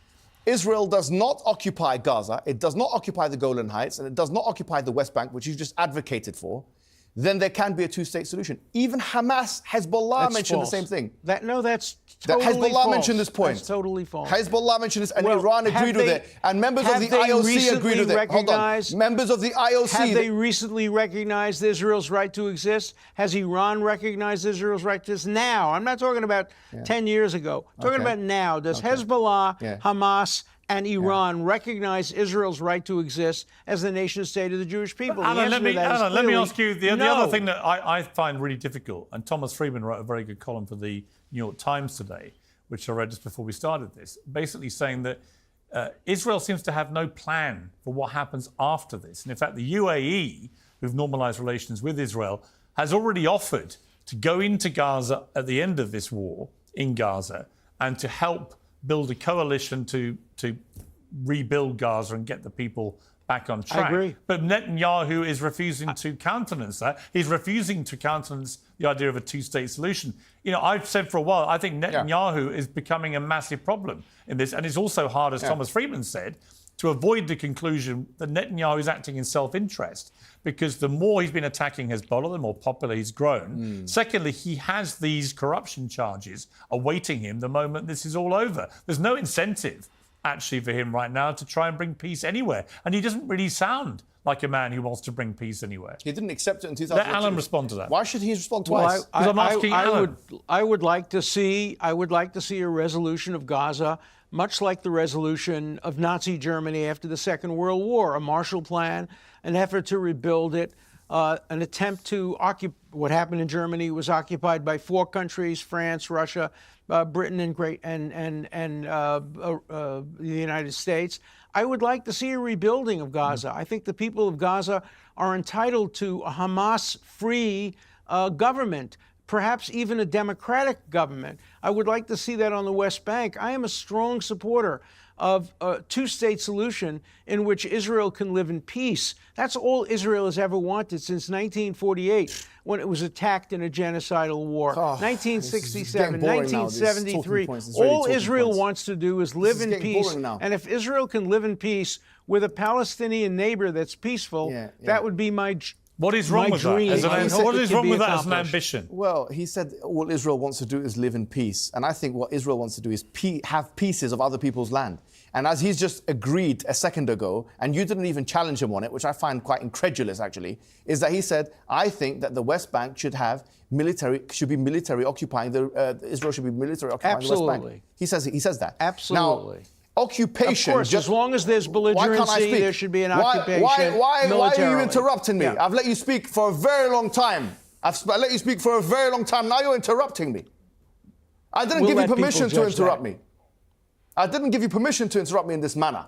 Israel does not occupy Gaza, it does not occupy the Golan Heights, and it does not occupy the West Bank, which you've just advocated for, then there can be a 2-state solution. Even Hezbollah mentioned the same thing. That's totally Hezbollah false. mentioned this point. That's totally false. Hezbollah mentioned this, and Iran agreed with it. And members of the IOC agreed with it. Hold on. Members of the IOC... Have they recently recognized Israel's right to exist? Has Iran recognized Israel's right to exist? Now. I'm not talking about 10 years ago. I'm talking about now. Does Hezbollah, Hamas, and Iran recognize Israel's right to exist as the nation state of the Jewish people? Alan, let me ask you the other thing that I find really difficult, and Thomas Friedman wrote a very good column for the New York Times today, which I read just before we started this, basically saying that Israel seems to have no plan for what happens after this. And in fact, the UAE, who've normalized relations with Israel, has already offered to go into Gaza at the end of this war in Gaza and to help build a coalition to rebuild Gaza and get the people back on track. I agree. But Netanyahu is refusing to countenance that. He's refusing to countenance the idea of a 2-state solution. You know, I've said for a while, I think Netanyahu is becoming a massive problem in this. And it's also hard, as Thomas Friedman said, to avoid the conclusion that Netanyahu is acting in self-interest, because the more he's been attacking Hezbollah, the more popular he's grown. Secondly, he has these corruption charges awaiting him the moment this is all over. There's no incentive, actually, for him right now to try and bring peace anywhere. And he doesn't really sound like a man who wants to bring peace anywhere. He didn't accept it in 2002. Let Alan respond to that. Why should he respond twice? Because I'm asking Alan. I would like to see a resolution of Gaza, much like the resolution of Nazi Germany after the Second World War, a Marshall Plan, an effort to rebuild it, an attempt to occupy. What happened in Germany was occupied by 4 countries: France, Russia, Britain, and the United States. I would like to see a rebuilding of Gaza. I think the people of Gaza are entitled to a Hamas-free government, perhaps even a democratic government. I would like to see that on the West Bank. I am a strong supporter of a two-state solution in which Israel can live in peace. That's all Israel has ever wanted since 1948, when it was attacked in a genocidal war. 1967, 1973. All Israel wants to do is live in peace. And if Israel can live in peace with a Palestinian neighbor that's peaceful, that would be my What is wrong with that? What is wrong with that as an ambition? Well, he said all Israel wants to do is live in peace. And I think what Israel wants to do is have pieces of other people's land. And as he's just agreed a second ago, and you didn't even challenge him on it, which I find quite incredulous actually, is that he said, I think that the West Bank should be military occupying Israel should be military occupying the West Bank. He says that. Absolutely. Now, occupation. Of course, as long as there's belligerency, there should be an occupation. Why are you interrupting me? I've let you speak for a very long time. I've let you speak for a very long time. Now you're interrupting me. I didn't give you permission to interrupt me. I didn't give you permission to interrupt me in this manner.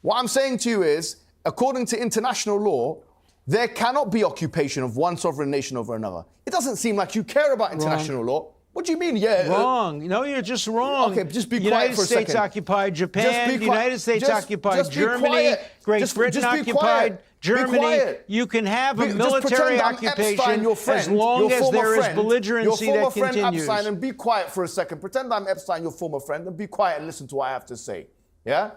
What I'm saying to you is, according to international law, there cannot be occupation of one sovereign nation over another. It doesn't seem like you care about international law. What do you mean? Yeah. Wrong. No, you're just wrong. Okay, just be quiet for a second. United States occupied Japan. The United States occupied Germany. Great Britain occupied Germany. You can have a military occupation as long as there is belligerency that continues. Your former friend Epstein, and be quiet for a second. Pretend I'm Epstein, your former friend, and be quiet and listen to what I have to say. Yeah?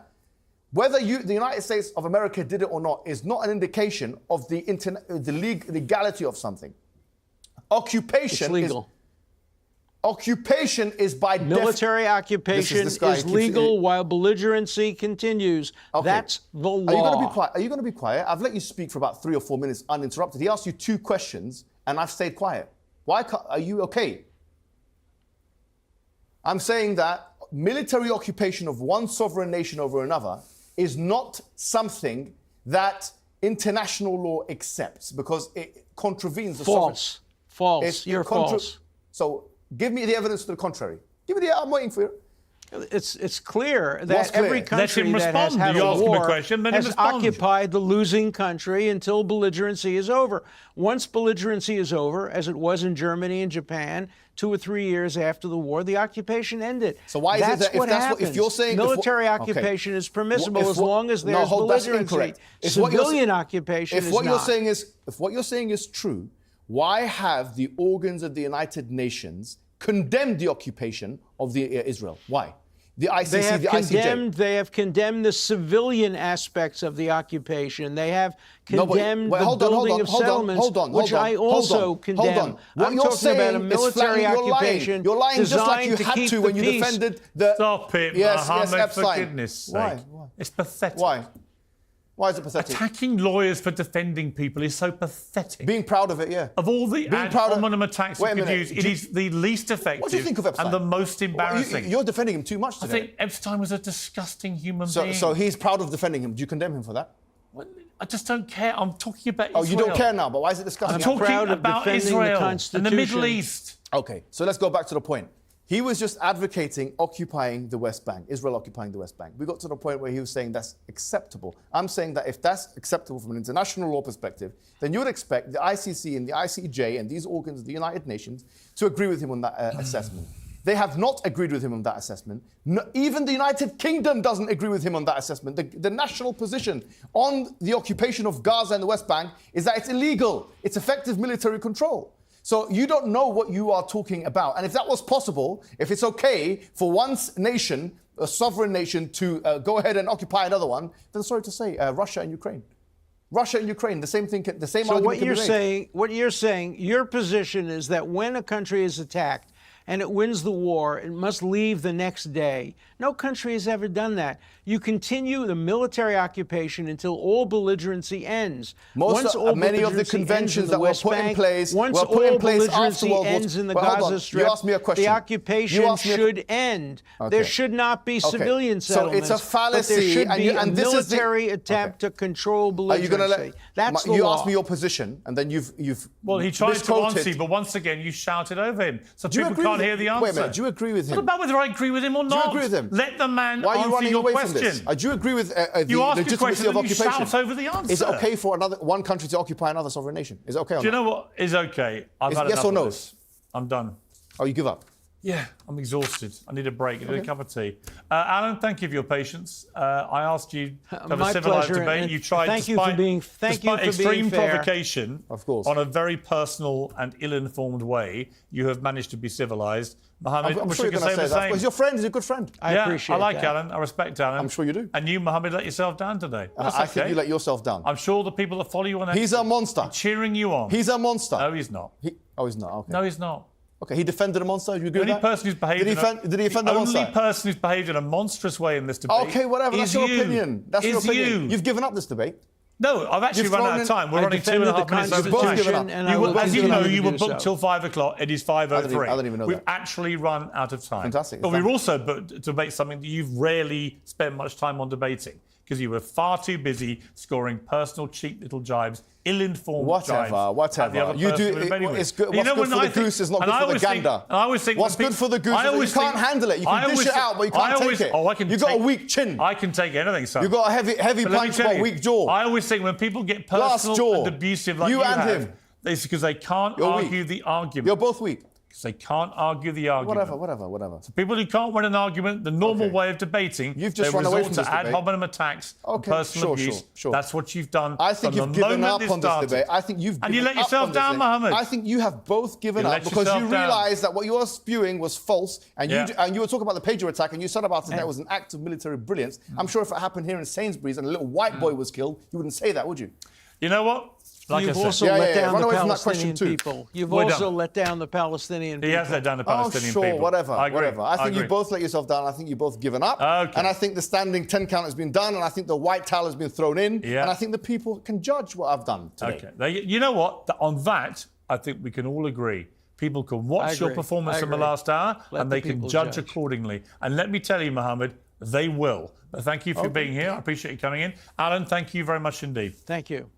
Whether the United States of America did it or not is not an indication of the legality of something. Occupation it's legal. Occupation is by military occupation is legal while belligerency continues. Okay. That's the law. Are you going to be quiet? Are you going to be quiet? I've let you speak for about 3 or 4 minutes uninterrupted. He asked you 2 questions, and I've stayed quiet. Are you okay? I'm saying that military occupation of one sovereign nation over another is not something that international law accepts because it contravenes the false. False. You're false. So. Give me the evidence to the contrary. I'm waiting for you. It's clear that every country that has had a war has occupied the losing country until belligerency is over. Once belligerency is over, as it was in Germany and Japan, 2 or 3 years after the war, the occupation ended. So why is it that if that's what if you're saying military occupation is permissible as long as there's belligerency? Civilian occupation is not. If what you're saying is true, why have the organs of the United Nations condemned the occupation of Israel? Why? The ICC, the ICJ. They have condemned the civilian aspects of the occupation. They have condemned the building of settlements, which I also condemn. I'm talking about a military occupation. You're lying just like you had to when you defended the... Stop it, Mohammed, for goodness sake. Why? It's pathetic. Why? Why is it pathetic? Attacking lawyers for defending people is so pathetic. Being proud of it, yeah. Of all the ad hominem attacks you could use, it is the least effective what do you think of Epstein? And the most embarrassing. You're defending him too much today. I think Epstein was a disgusting human being. So he's proud of defending him. Do you condemn him for that? Well, I just don't care. I'm talking about Israel. Oh, you don't care now, but why is it disgusting? I'm talking about Israel and the Middle East. Okay, so let's go back to the point. He was just advocating occupying the West Bank, Israel occupying the West Bank. We got to the point where he was saying that's acceptable. I'm saying that if that's acceptable from an international law perspective, then you would expect the ICC and the ICJ and these organs of the United Nations to agree with him on that assessment. They have not agreed with him on that assessment. No, even the United Kingdom doesn't agree with him on that assessment. The national position on the occupation of Gaza and the West Bank is that it's illegal. It's effective military control. So you don't know what you are talking about. And if that was possible, if it's okay for one nation a sovereign nation to go ahead and occupy another one, then sorry to say, Russia and Ukraine. Russia and Ukraine, the same thing, the same So argument can be made. what you're saying, your position is that when a country is attacked and it wins the war, it must leave the next day. No country has ever done that. You continue the military occupation until all belligerency ends. Many of the conventions that were put in place were put in place after World War II. Ends in the Gaza Strip, you asked me a question. The occupation should end. Okay. There should not be civilian settlements. So it's a fallacy, but there should be a this military attempt to control belligerency. That's the law. You asked me your position, and then you've Well, he tried to misquoted. answer, but once again, you shouted over him. So people can't hear the answer. Wait a minute, do you agree with him? What about whether I agree with him or not? Do you agree with him? Let the man Why are you answer running your away question. from this? Do you agree with You the ask a legitimacy question of and you occupation? shout over the answer. Is it okay for one country to occupy another sovereign nation? Is it okay or not? Do you know what is okay? I've had yes enough or of no? this. I'm done. Oh, you give up? Yeah, I'm exhausted. I need a break. I need a cup of tea. Alan, thank you for your patience. I asked you to have My a civilised pleasure, debate. and You tried, thank you for being extreme fair. provocation, Of course. on a very personal and ill-informed way, you have managed to be civilised. Mohammed, I'm wish sure I you're could going say to the say that. same. He's your friend. He's a good friend. I appreciate I like that. Alan. I respect Alan. I'm sure you do. And you, Mohammed, let yourself down today. That's I okay. think you let yourself down. I'm sure the people that follow you on He's a monster. are cheering you on. He's a monster. No, he's not. He's not. Okay. No, he's not. Okay, he defended a monster. Do you agree The only with that? person who's behaved Did he defend the monster? The only person who's behaved in a monstrous way in this debate. Okay, whatever. That's your opinion. That's your opinion. You. You've given up this debate. No, I've actually You've run thrown out of in- time. We're I running 2.5 defended the minutes over both time. given up. Constitution, and I will As you know, continue you to were do booked so. till 5 o'clock. It is 5:03. I didn't even know We've that. actually run out of time. Fantastic. But we've also booked to debate something that you've rarely spent much time on debating because you were far too busy scoring personal, cheap little jibes, ill-informed jibes. at the other You person do. we're debating with. It's good. You What's know, good when for I the think- goose is not and good I for the always think- gander. and I always think What's when good for the goose I is that you always can't think- handle it. You I can dish always it think- out, but you I can't always- take it. Oh, I can You've got a take- weak chin. I can take anything, son. You've got a heavy But let me punch, tell but a you, weak jaw. I always think when people get Glass personal jaw. and abusive like You you and have, him. it's because they can't You're argue weak. the argument. You're both weak. Because they can't argue the argument. Whatever. People who can't win an argument, the normal Okay. way of debating, You've just they run away resort from to this ad debate. hominem attacks and Okay, personal abuse. sure. That's what you've done. I think from you've the given moment up this on this started. debate. I think you've And you given let up yourself on this down, thing. Mohammed. I think you have both given You up let because you yourself down. realised that what you were spewing was false, and Yeah. you were talking about the pager attack, and you said about it that was an act of military brilliance. I'm sure if it happened here in Sainsbury's and a little white boy was killed, you wouldn't say that, would you? You know what? Like You've I said, also Yeah, let yeah, down run the away from that question Palestinian too. people. You've We're also done. let down the Palestinian people. he has let down the Palestinian sure, people. whatever. I agree. I think you agree. both let yourself down. I think you both given up. Okay. And I think the standing 10 count has been done, and I think the white towel has been thrown in. Yeah. And I think the people can judge what I've done today. Okay. You know what? On that, I think we can all agree. People can watch your agree. performance I in the agree. last hour, Let and the they can people judge judge. accordingly. And let me tell you, Mohammed, they will. But thank you for being here. I appreciate you coming in. Alan, thank you very much indeed. Thank you.